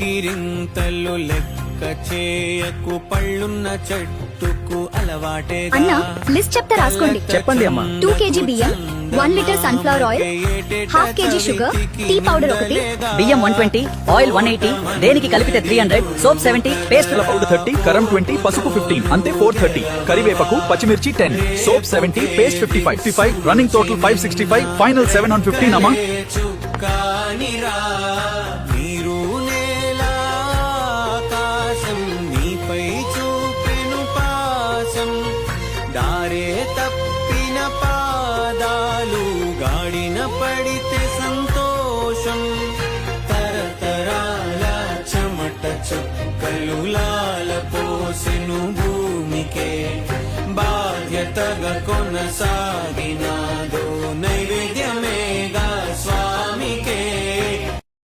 కేరింతలు లెక్క చేయకు పళ్ళున్న చెట్టుకు అలవాటే అన్నా లిస్ట్ చెప్తా రాసుకోండి. చెప్పండి అమ్మా. 2 kg బియ్యం, 1 litre sunflower oil, ½ kg sugar, tea powder 1, బియ్యం 120, ఆయిల్ 180, దేనికి కలిపితే 300, సోప్ 70, పేస్ట్ పౌడర్ 30, కరం 20, పసుపు 15 అంతే 430, కరివేపకు పచ్చిమిర్చి 10, soap 70, paste 55, running total 565, final 750 అమ్మా. చుక్కానిరా నీరు నేల ఆకాశం నీపై చూపెను పాశం దారే తప్పిన పాదాలు గాడిన పడితే సంతోషం తరతరాల చెమట చుక్కలు లాల పోసెను భూమికే బాధ్యతగా కొనసాగినాదో